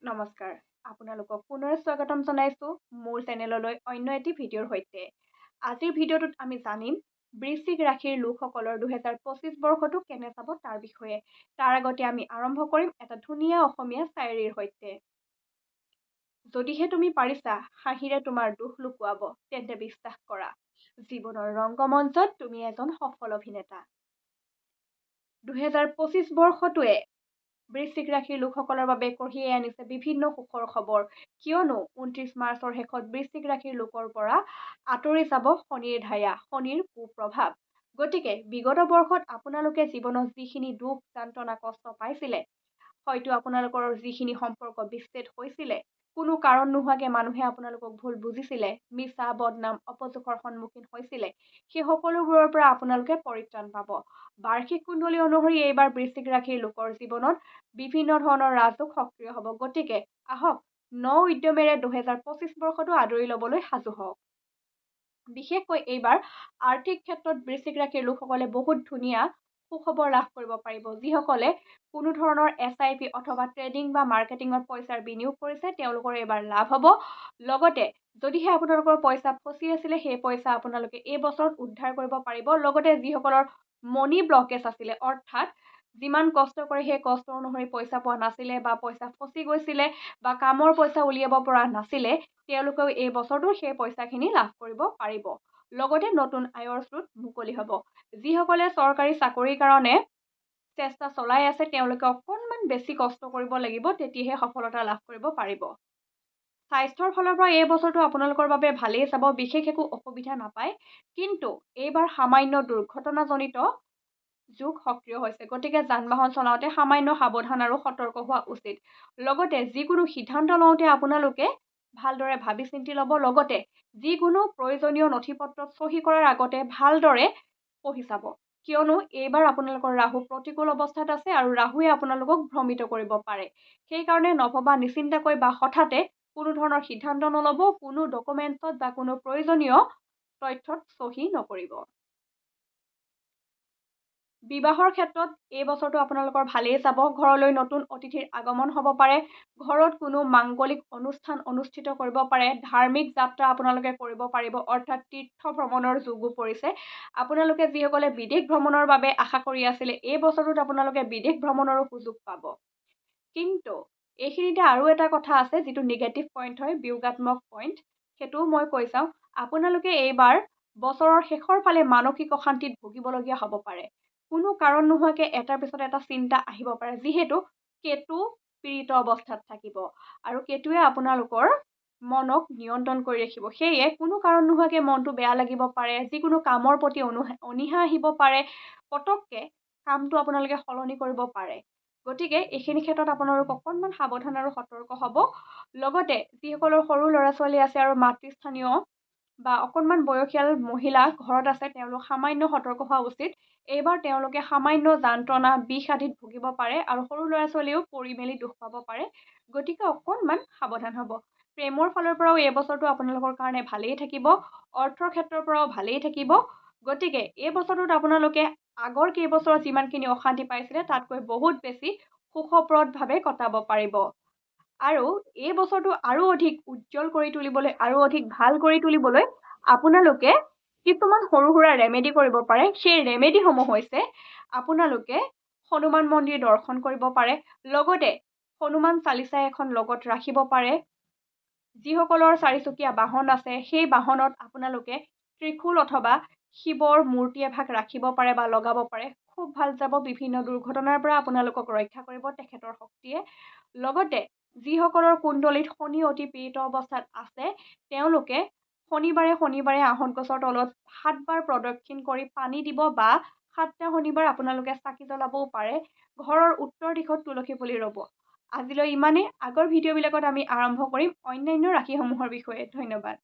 নমস্কাৰ আপোনালোকক পুনৰ স্বাগতম জনাইছো মোৰ চেনেললৈ অন্য এটি ভিডিঅ'ৰ সৈতে। আজিৰ ভিডিঅ'টোত আমি জানিম বৃশ্চিক ৰাশিৰ লোকসকলৰ 2025 বৰ্ষটো কেনে যাব তাৰ বিষয়ে। তাৰ আগতে আমি আৰম্ভ কৰিম এটা ধুনীয়া অসমীয়া শায়েৰীৰ সৈতে। যদিহে তুমি পাৰিছা হাঁহিৰে তোমাৰ দুখ লুকুৱাব, তেন্তে বিশ্বাস কৰা জীৱনৰ ৰংগমঞ্চত তুমি এজন সফল অভিনেতা। 2025 বৰ্ষটোৱে বৃশ্চিক ৰাশিৰ লোকসকলৰ বাবে কঢ়িয়াই আনিছে বিভিন্ন সুখৰ খবৰ, কিয়নো 29 মাৰ্চৰ শেষত বৃশ্চিক ৰাশিৰ লোকৰ পৰা আঁতৰি যাব শনিৰ ঢায়া, শনিৰ কুপ্ৰভাৱ। গতিকে বিগত বৰ্ষত আপোনালোকে জীৱনত যিখিনি দুখ যান্ত্ৰণা কষ্ট পাইছিলে, হয়তো আপোনালোকৰ যিখিনি সম্পৰ্ক বিচ্ছেদ হৈছিলে, কোনো কাৰণ নোহোৱাকে মানুহে আপোনালোকক ভুল বুজিছিলে, মিছা বদনাম অপযশৰ সন্মুখীন হৈছিলে, সেই সকলোবোৰৰ পৰা আপোনালোকে পৰিত্ৰাণ পাব। বাৰ্ষিক কুণ্ডলী অনুসৰি এইবাৰ বৃশ্চিক ৰাশিৰ লোকৰ জীৱনত বিভিন্ন ধৰণৰ ৰাজযোগ সক্ৰিয় হ'ব। গতিকে আহক ন উদ্যমেৰে 2025 বৰ্ষটো আদৰি ল'বলৈ সাজু হওক। বিশেষকৈ এইবাৰ আৰ্থিক ক্ষেত্ৰত বৃশ্চিক ৰাশিৰ লোকসকলে বহুত ধুনীয়া সুখবৰ লাভ কৰিব পাৰিব। যিসকলে কোনো ধৰণৰ SIP অথবা ট্ৰেডিং বা মাৰ্কেটিঙত পইচাৰ বিনিয়োগ কৰিছে, তেওঁলোকৰ এইবাৰ লাভ হ'ব। লগতে যদিহে আপোনালোকৰ পইচা ফচি আছিলে, সেই পইচা আপোনালোকে এই বছৰত উদ্ধাৰ কৰিব পাৰিব। লগতে যিসকলৰ মনি ব্লকেজ আছিলে, অৰ্থাৎ যিমান কষ্ট কৰে সেই কষ্ট অনুসৰি পইচা পোৱা নাছিলে বা পইচা ফচি গৈছিলে বা কামৰ পইচা উলিয়াব পৰা নাছিলে, তেওঁলোকেও এই বছৰটো সেই পইচাখিনি লাভ কৰিব পাৰিব। লগতে নতুন আয়ৰ স্ৰোত মুকলি হ'ব। যিসকলে চৰকাৰী চাকৰিৰ কাৰণে চেষ্টা চলাই আছে, তেওঁলোকে অকণমান বেছি কষ্ট কৰিব লাগিব, তেতিয়াহে সফলতা লাভ কৰিব পাৰিব। স্বাস্থ্যৰ ফালৰ পৰা এই বছৰটো আপোনালোকৰ বাবে ভালেই যাব, বিশেষ একো অসুবিধা নাপায়। কিন্তু এইবাৰ সামান্য দুৰ্ঘটনাজনিত যুগ সক্ৰিয় হৈছে। গতিকে যান বাহন চলাওঁতে সামান্য সাৱধান আৰু সতৰ্ক হোৱা উচিত। লগতে যিকোনো সিদ্ধান্ত লওঁতে আপোনালোকে ভালদৰে ভাবি চিন্তি ল'ব। লগতে যিকোনো প্ৰয়োজনীয় নথি পত্ৰত চহী কৰাৰ আগতে ভালদৰে পঢ়ি চাব। কিয়নো এইবাৰ আপোনালোকৰ ৰাহু প্ৰতিকূল অৱস্থাত আছে আৰু ৰাহুৱে আপোনালোকক ভ্ৰমিত কৰিব পাৰে। সেইকাৰণে নভবা নিচিন্তাকৈ বা হঠাতে কোনো ধৰণৰ সিদ্ধান্ত নল'ব, কোনো ডকুমেণ্টছত বা কোনো প্ৰয়োজনীয় তথ্যত চহী নকৰিব। বিবাহৰ ক্ষেত্ৰত এই বছৰটো আপোনালোকৰ ভালেই যাব। ঘৰলৈ নতুন অতিথিৰ আগমন হ'ব পাৰে। ঘৰত কোনো মাংগলিক অনুষ্ঠান অনুষ্ঠিত কৰিব পাৰে। ধাৰ্মিক যাত্ৰা আপোনালোকে কৰিব পাৰিব, অৰ্থাৎ তীৰ্থ ভ্ৰমণৰ যোগো পৰিছে। আপোনালোকে যিসকলে বিদেশ ভ্ৰমণৰ বাবে আশা কৰি আছিলে, এই বছৰটোত আপোনালোকে বিদেশ ভ্ৰমণৰো সুযোগ পাব। কিন্তু এইখিনিতে আৰু এটা কথা আছে, যিটো নিগেটিভ পইণ্ট হয়, বিয়োগাত্মক পইণ্ট, সেইটোও মই কৈ চাওঁ। আপোনালোকে এইবাৰ বছৰৰ শেষৰ ফালে মানসিক অশান্তিত ভুগিবলগীয়া হ'ব পাৰে। কোনো কাৰণ নোহোৱাকে এটাৰ পিছত এটা চিন্তা আহিব পাৰে, যিহেতু কেতু পীড়িত অৱস্থাত থাকিব আৰু কেতুৱে আপোনালোকৰ মনক নিয়ন্ত্ৰণ কৰি ৰাখিব। সেয়ে কোনো কাৰণ নোহোৱাকে মনটো বেয়া লাগিব পাৰে, যিকোনো কামৰ প্ৰতি অনীহা আহিব পাৰে, পটককে কামটো আপোনালোকে সলনি কৰিব পাৰে। গতিকে এইখিনি ক্ষেত্ৰত আপোনালোক অকণমান সাৱধান আৰু সতৰ্ক হ'ব। লগতে যিসকলৰ সৰু ল'ৰা ছোৱালী আছে আৰু মাতৃস্থানীয় বা অকণমান বয়সীয়াল মহিলা ঘৰত আছে, তেওঁলোক সামান্য সতৰ্ক হোৱা উচিত। এইবাৰ তেওঁলোকে সামান্য যন্ত্ৰণা, বিষ আদিত ভুগিব পাৰে আৰু সৰু ল'ৰা ছোৱালীয়েও পৰি মেলি দুখ পাব পাৰে। গতিকে অকণমান সাৱধান হ'ব। প্ৰেমৰ ফালৰ পৰাও এই বছৰটো আপোনালোকৰ কাৰণে ভালেই থাকিব। অৰ্থৰ ক্ষেত্ৰৰ পৰাও ভালেই থাকিব। গতিকে এই বছৰটোত আপোনালোকে আগৰ কেইবছৰত যিমানখিনি অশান্তি পাইছিলে, তাতকৈ বহুত বেছি সুখপ্ৰদভাৱে কটাব পাৰিব। আৰু এই বছৰটো আৰু অধিক উজ্জ্বল কৰি তুলিবলৈ, আৰু অধিক ভাল কৰি তুলিবলৈ আপোনালোকে কিছুমান সৰু সুৰা ৰেমেডি কৰিব পাৰে। সেই ৰেমেডিসমূহ হৈছে আপোনালোকে হনুমান মন্দিৰ দৰ্শন কৰিব পাৰে। লগতে হনুমান চালিচা এখন লগত ৰাখিব পাৰে। যিসকলৰ চাৰিচকীয়া বাহন আছে, সেই বাহনত আপোনালোকে ত্ৰিশূল অথবা শিৱৰ মূৰ্তি এভাগ ৰাখিব পাৰে বা লগাব পাৰে। খুব ভাল যাব। বিভিন্ন দুৰ্ঘটনাৰ পৰা আপোনালোকক ৰক্ষা কৰিব তেখেতৰ শক্তিয়ে। লগতে যিসকলৰ কুণ্ডলীত শনি অতি পীড়িত অৱস্থাত আছে, তেওঁলোকে শনিবাৰে আহঁত গছৰ তলত 7 বাৰ প্ৰদক্ষিণ কৰি পানী দিব বা 7টা শনিবাৰ আপোনালোকে চাকি জ্বলাবও পাৰে। ঘৰৰ উত্তৰ দিশত তুলসী পুলি ৰুব। আজিলৈ ইমানেই। আগৰ ভিডিঅ'বিলাকত আমি আৰম্ভ কৰিম অন্যান্য ৰাশিসমূহৰ বিষয়ে। ধন্যবাদ।